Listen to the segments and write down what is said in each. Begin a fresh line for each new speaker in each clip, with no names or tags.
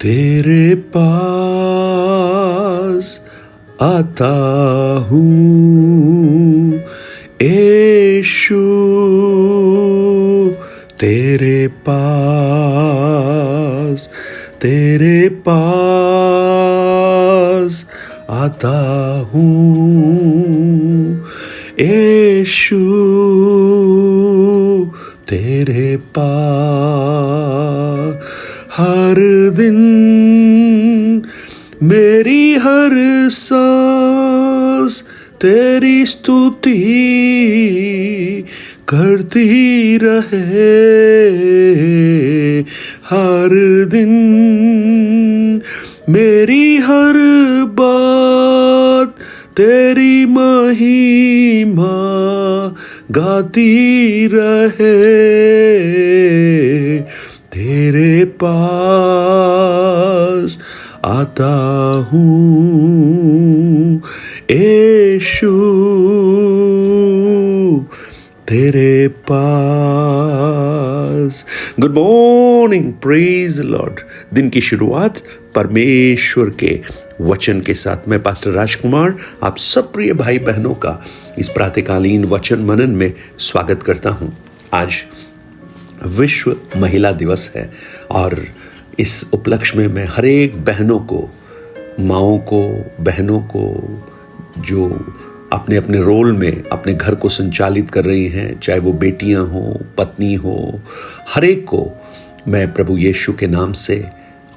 तेरे पास आता हूँ यीशु, तेरे पास आता हूँ यीशु, तेरे पास। हर दिन मेरी हर सांस तेरी स्तुति करती रहे। हर दिन मेरी हर बात तेरी महिमा गाती रहे। तेरे पास आता हूँ यीशु, तेरे पास। Good morning, praise the lord. दिन की शुरुआत परमेश्वर के वचन के साथ मैं पास्टर राजकुमार आप सब प्रिय भाई बहनों का इस प्रातःकालीन वचन मनन में स्वागत करता हूं। आज विश्व महिला दिवस है और इस उपलक्ष्य में मैं हर एक बहनों को, माँओं को, बहनों को जो अपने अपने रोल में अपने घर को संचालित कर रही हैं, चाहे वो बेटियां हो, पत्नी हो, हर एक को मैं प्रभु यीशु के नाम से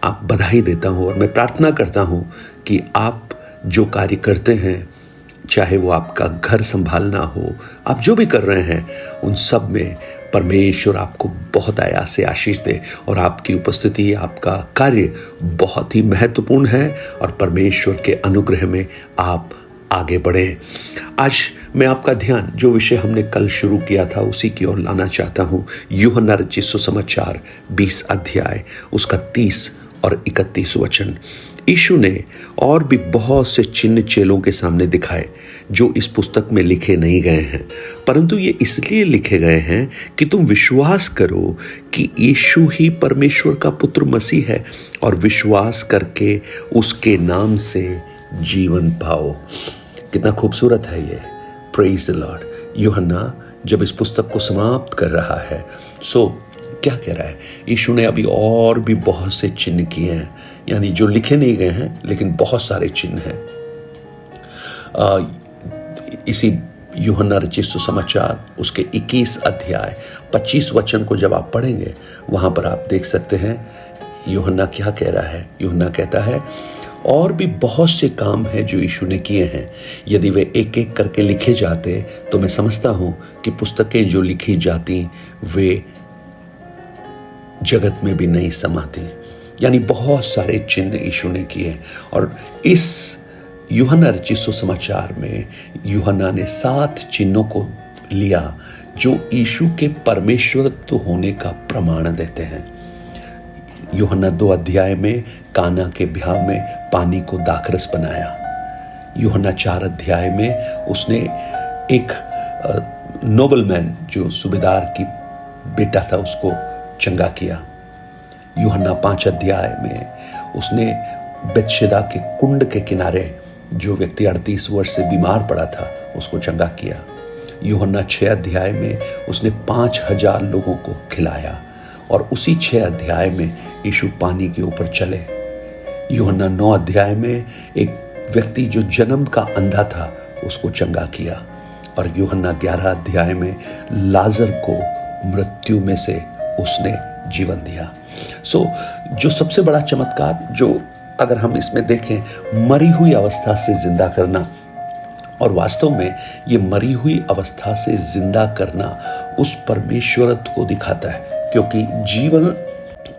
आप बधाई देता हूं। और मैं प्रार्थना करता हूं कि आप जो कार्य करते हैं, चाहे वो आपका घर संभालना हो, आप जो भी कर रहे हैं, उन सब में परमेश्वर आपको बहुत आयास से आशीष दे और आपकी उपस्थिति, आपका कार्य बहुत ही महत्वपूर्ण है और परमेश्वर के अनुग्रह में आप आगे बढ़े। आज मैं आपका ध्यान जो विषय हमने कल शुरू किया था उसी की ओर लाना चाहता हूं। यूहन्ना रचित सुसमाचार 20 अध्याय उसका 30 और 31 वचन। यीशु ने और भी बहुत से चिन्ह चेलों के सामने दिखाए जो इस पुस्तक में लिखे नहीं गए हैं, परंतु ये इसलिए लिखे गए हैं कि तुम विश्वास करो कि यीशु ही परमेश्वर का पुत्र मसीह है और विश्वास करके उसके नाम से जीवन पाओ। कितना खूबसूरत है ये। Praise the Lord. यूहन्ना जब इस पुस्तक को समाप्त कर रहा है, सो क्या कह रहा है? यीशु ने अभी और भी बहुत से चिन्ह किए हैं, यानी जो लिखे नहीं गए हैं लेकिन बहुत सारे चिन्ह हैं। इसी यूहन्ना रचित सुसमाचार उसके 21 अध्याय 25 वचन को जब आप पढ़ेंगे, वहां पर आप देख सकते हैं यूहन्ना क्या कह रहा है। यूहन्ना कहता है, और भी बहुत से काम हैं जो यीशु ने किए हैं, यदि वे एक एक करके लिखे जाते तो मैं समझता हूं कि पुस्तकें जो लिखी जाती वे जगत में भी नहीं समाती। यानी बहुत सारे चिन्ह यीशु ने किए और इस यूहन्ना रचित सुसमाचार में यूहन्ना ने 7 चिन्हों को लिया जो यीशु के परमेश्वरत्व होने का प्रमाण देते हैं। यूहन्ना 2 अध्याय में काना के ब्याह में पानी को दाखरस बनाया। यूहन्ना 4 अध्याय में उसने एक नोबलमैन जो सूबेदार की बेटा था उसको चंगा किया। यूहन्ना 5 अध्याय में उसने बेतशेदा के कुंड के किनारे जो व्यक्ति 38 वर्ष से बीमार पड़ा था उसको चंगा किया। यूहन्ना 6 अध्याय में उसने 5000 लोगों को खिलाया और उसी 6 अध्याय में यीशु पानी के ऊपर चले। यूहन्ना 9 अध्याय में एक व्यक्ति जो जन्म का अंधा था उसको चंगा किया और यूहन्ना 11 अध्याय में लाजर को मृत्यु में से उसने जीवन दिया। जो सबसे बड़ा चमत्कार जो अगर हम इसमें देखें, मरी हुई अवस्था से जिंदा करना, और वास्तव में ये मरी हुई अवस्था से जिंदा करना उस परमेश्वरत्व को दिखाता है, क्योंकि जीवन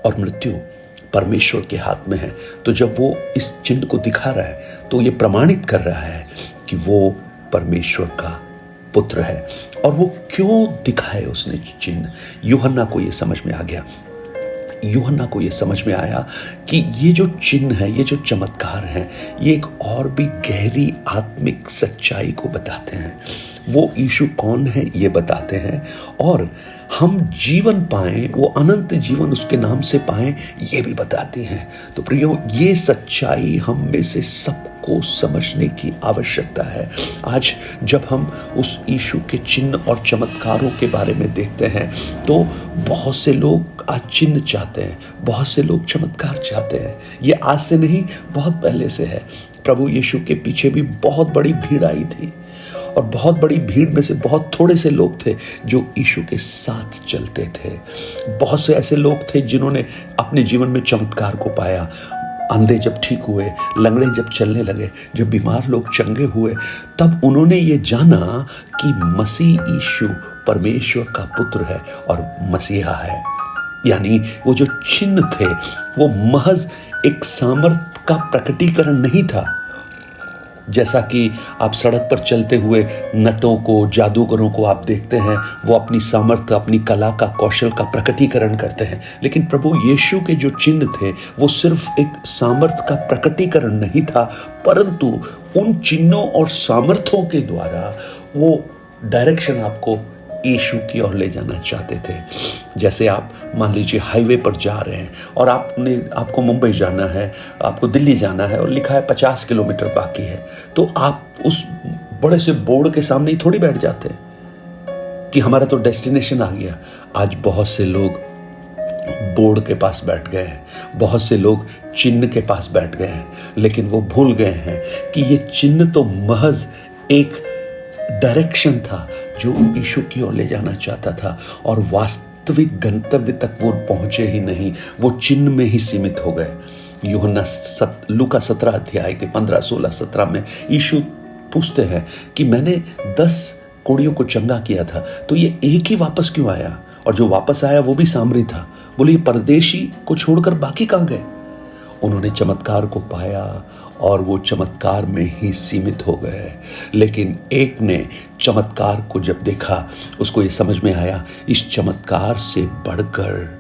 और मृत्यु परमेश्वर के हाथ में है। तो जब वो इस चिन्ह को दिखा रहा है तो ये प्रमाणित कर रहा है कि वो परमेश्वर का पुत्र है। और वो क्यों दिखाए उसने चिन्ह, यूहन्ना को ये समझ में आ गया। यूहन्ना को ये समझ में आया कि ये जो चिन्ह है, ये जो चमत्कार है, ये एक और भी गहरी आत्मिक सच्चाई को बताते हैं। वो यीशु कौन है ये बताते हैं और हम जीवन पाएं, वो अनंत जीवन उसके नाम से पाएं, ये भी बताती हैं। तो प्रियो, ये सच्चाई हम में से सबको समझने की आवश्यकता है। आज जब हम उस यीशु के चिन्ह और चमत्कारों के बारे में देखते हैं तो बहुत से लोग आज चिन्ह चाहते हैं, बहुत से लोग चमत्कार चाहते हैं। ये आज से नहीं, बहुत पहले से है। प्रभु यीशु के पीछे भी बहुत बड़ी भीड़ आई थी और बहुत बड़ी भीड़ में से बहुत थोड़े से लोग थे जो यीशु के साथ चलते थे। बहुत से ऐसे लोग थे जिन्होंने अपने जीवन में चमत्कार को पाया। अंधे जब ठीक हुए, लंगड़े जब चलने लगे, जब बीमार लोग चंगे हुए, तब उन्होंने ये जाना कि मसीह यीशु परमेश्वर का पुत्र है और मसीहा है। यानी वो जो चिन्ह थे वो महज एक सामर्थ का प्रकटीकरण नहीं था। जैसा कि आप सड़क पर चलते हुए नटों को, जादूगरों को आप देखते हैं, वो अपनी सामर्थ्य, अपनी कला का, कौशल का प्रकटीकरण करते हैं। लेकिन प्रभु यीशु के जो चिन्ह थे वो सिर्फ एक सामर्थ्य का प्रकटीकरण नहीं था, परंतु उन चिन्हों और सामर्थ्यों के द्वारा वो डायरेक्शन आपको यीशु की ओर ले जाना चाहते थे। जैसे आप मान लीजिए हाईवे पर जा रहे हैं और आपको मुंबई जाना है, आपको दिल्ली जाना है और लिखा है 50 किलोमीटर बाकी है, तो आप उस बड़े से बोर्ड के सामने ही थोड़ी बैठ जाते हैं कि हमारा तो डेस्टिनेशन आ गया। आज बहुत से लोग बोर्ड के पास बैठ गए हैं, बहुत से लोग चिन्ह के पास बैठ गए हैं, लेकिन वो भूल गए हैं कि ये चिन्ह तो महज एक डायरेक्शन था जो यीशु की ओर ले जाना चाहता था, और वास्तविक गंतव्य तक वो पहुंचे ही नहीं, वो चिन्ह में ही सीमित हो गए। यूहन्ना लूका 17 अध्याय के 15, 16, 17 में यीशु पूछते हैं कि मैंने 10 कोढ़ियों को चंगा किया था, तो ये एक ही वापस क्यों आया? और जो वापस आया वो भी सामरी था। बोले ये परदेशी को छोड़कर बाकी कहां गए? उन्होंने चमत्कार को पाया और वो चमत्कार में ही सीमित हो गए। लेकिन एक ने चमत्कार को जब देखा, उसको ये समझ में आया इस चमत्कार से बढ़कर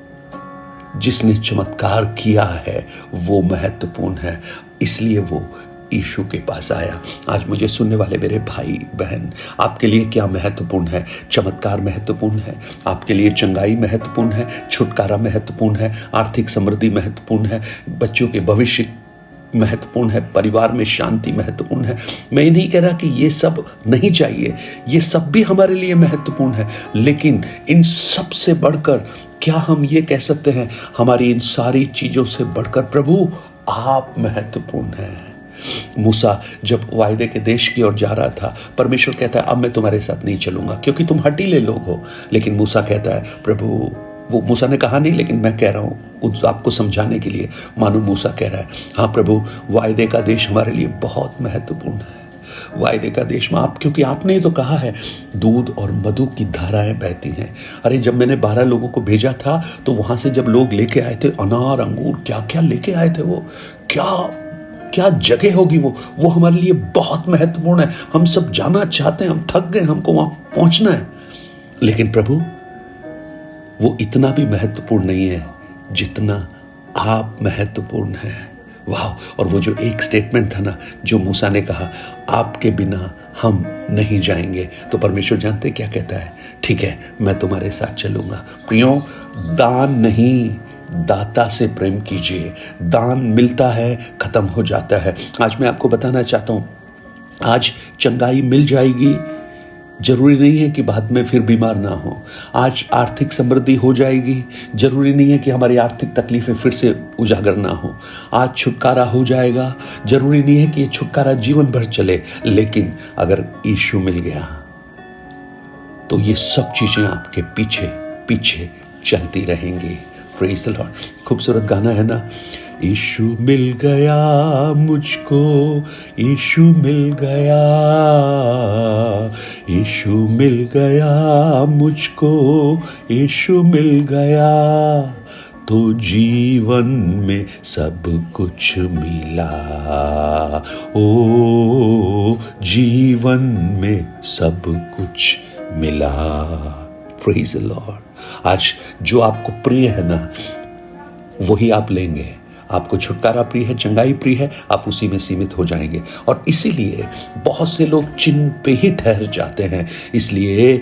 जिसने चमत्कार किया है वो महत्वपूर्ण है, इसलिए वो यीशु के पास आया। आज मुझे सुनने वाले मेरे भाई बहन, आपके लिए क्या महत्वपूर्ण है? चमत्कार महत्वपूर्ण है, आपके लिए चंगाई महत्वपूर्ण है, छुटकारा महत्वपूर्ण है, आर्थिक समृद्धि महत्वपूर्ण है, बच्चों के भविष्य महत्वपूर्ण है, परिवार में शांति महत्वपूर्ण है। मैं ये नहीं कह रहा कि ये सब नहीं चाहिए, ये सब भी हमारे लिए महत्वपूर्ण है, लेकिन इन सब से बढ़कर क्या हम ये कह सकते हैं, हमारी इन सारी चीजों से बढ़कर प्रभु आप महत्वपूर्ण हैं। मूसा जब वायदे के देश की ओर जा रहा था, परमेश्वर कहता है अब मैं तुम्हारे साथ नहीं चलूंगा क्योंकि तुम हठीले लोग हो। लेकिन मूसा कहता है प्रभु, वो मूसा ने कहा नहीं लेकिन मैं कह रहा हूं आपको समझाने के लिए, मानो मूसा कह रहा है हाँ प्रभु, वायदे का देश हमारे लिए बहुत महत्वपूर्ण है। वायदे का देश में आप, क्योंकि आपने ही तो कहा है दूध और मधु की धाराएं बहती हैं। अरे जब मैंने 12 लोगों को भेजा था तो वहां से जब लोग लेके आए थे अनार, अंगूर, क्या क्या लेके आए थे, वो क्या जगह होगी, वो हमारे लिए बहुत महत्वपूर्ण है। हम सब जाना चाहते हैं, हम थक गए, हमको वहां पहुंचना है। लेकिन प्रभु वो इतना भी महत्वपूर्ण नहीं है जितना आप महत्वपूर्ण हैं। वाह! और वो जो एक स्टेटमेंट था ना, जो मूसा ने कहा आपके बिना हम नहीं जाएंगे, तो परमेश्वर जानते क्या कहता है, ठीक है मैं तुम्हारे साथ चलूंगा। प्रियो, दान नहीं, दाता से प्रेम कीजिए। दान मिलता है, खत्म हो जाता है। आज मैं आपको बताना चाहता हूं, आज चंगाई मिल जाएगी, जरूरी नहीं है कि बाद में फिर बीमार ना हो। आज आर्थिक समृद्धि हो जाएगी, जरूरी नहीं है कि हमारी आर्थिक तकलीफें फिर से उजागर ना हो। आज छुटकारा हो जाएगा, जरूरी नहीं है कि ये छुटकारा जीवन भर चले। लेकिन अगर यीशु मिल गया तो ये सब चीजें आपके पीछे पीछे चलती रहेंगी। Praise the Lord. खूबसूरत गाना है ना, यीशु मिल गया मुझको, यीशु मिल गया, यीशु मिल गया मुझको, यीशु मिल गया, तो जीवन में सब कुछ मिला। ओ जीवन में सब कुछ मिला। Praise the Lord. आज जो आपको प्रिय है ना वही आप लेंगे। आपको छुटकारा प्रिय है, चंगाई प्रिय है, आप उसी में सीमित हो जाएंगे। और इसीलिए बहुत से लोग चिन्ह पे ही ठहर जाते हैं। इसलिए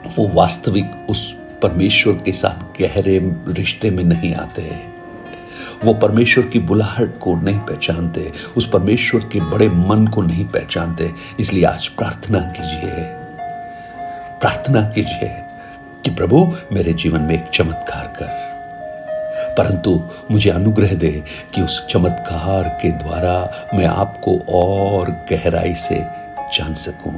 वो वास्तविक उस परमेश्वर के साथ गहरे रिश्ते में नहीं आते, वो परमेश्वर की बुलाहट को नहीं पहचानते, उस परमेश्वर के बड़े मन को नहीं पहचानते। इसलिए आज प्रार्थना कीजिए कि प्रभु मेरे जीवन में एक चमत्कार कर, परंतु मुझे अनुग्रह दे कि उस चमत्कार के द्वारा मैं आपको और गहराई से जान सकूं।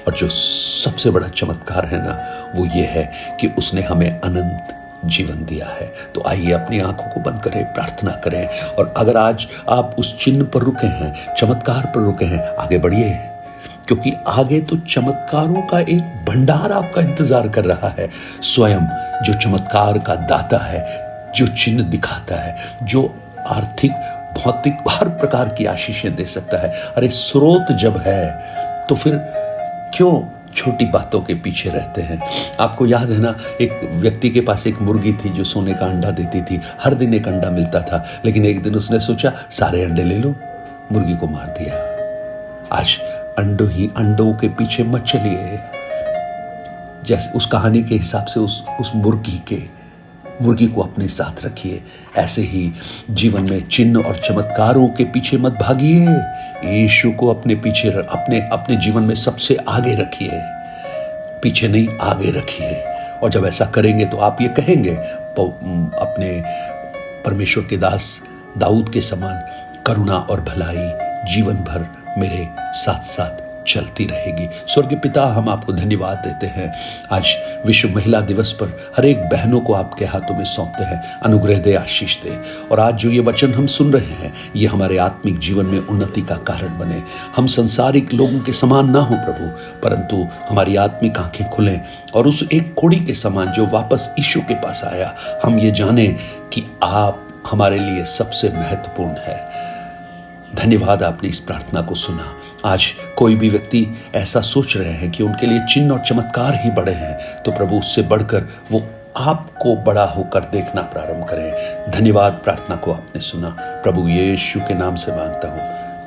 और जो सबसे बड़ा चमत्कार है ना, वो ये है कि उसने हमें अनंत जीवन दिया है। तो आइए अपनी आंखों को बंद करें, प्रार्थना करें। और अगर आज आप उस चिन्ह पर रुके हैं, चमत्कार पर रुके हैं, आगे बढ़िए, क्योंकि आगे तो चमत्कारों का एक भंडार आपका इंतजार कर रहा है। स्वयं जो चमत्कार का दाता है, जो चिन्ह दिखाता है, जो आर्थिक भौतिक हर प्रकार की आशीषें दे सकता है। अरे स्रोत जब है तो फिर क्यों छोटी बातों के पीछे रहते हैं। आपको याद है ना, एक व्यक्ति के पास एक मुर्गी थी जो सोने का अंडा देती थी, हर दिन एक अंडा मिलता था, लेकिन एक दिन उसने सोचा सारे अंडे ले लो, मुर्गी को मार दिया। आज अंडों के पीछे मत चलिए। जैसे उस कहानी के हिसाब से उस मुर्गी को अपने साथ रखिए। ऐसे ही जीवन में चिन्ह और चमत्कारों के पीछे मत भागिए, यीशु को अपने जीवन में सबसे आगे रखिए, पीछे नहीं आगे रखिए। और जब ऐसा करेंगे तो आप ये कहेंगे अपने परमेश्वर के दास दाऊद के समान, करुणा और भलाई जीवन भर मेरे साथ साथ चलती रहेगी। स्वर्गीय पिता, हम आपको धन्यवाद देते हैं। आज विश्व महिला दिवस पर हर एक बहनों को आपके हाथों में सौंपते हैं। अनुग्रह दे, आशीष दे। और आज जो ये वचन हम सुन रहे हैं, ये हमारे आत्मिक जीवन में उन्नति का कारण बने। हम संसारिक लोगों के समान ना हो प्रभु, परंतु हमारी आत्मिक आंखें खुलें और उस एक कोढ़ी के समान जो वापस यीशु के पास आया, हम ये जाने कि आप हमारे लिए सबसे महत्वपूर्ण है। धन्यवाद, आपने इस प्रार्थना को सुना। आज कोई भी व्यक्ति ऐसा सोच रहे हैं कि उनके लिए चिन्ह और चमत्कार ही बड़े हैं, तो प्रभु उससे बढ़कर वो आपको बड़ा होकर देखना प्रारंभ करें। धन्यवाद, प्रार्थना को आपने सुना। प्रभु यीशु के नाम से मांगता हूँ,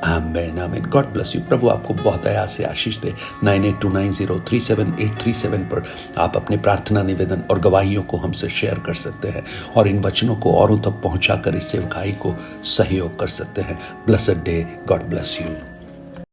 आमीन आमीन। God bless you. प्रभु आपको बहुत दया से आशीष दे। 9829037837 पर आप अपने प्रार्थना निवेदन और गवाहियों को हमसे शेयर कर सकते हैं और इन वचनों को औरों तक पहुंचाकर इस सेवकाई को सहयोग कर सकते हैं। Blessed day. God bless you.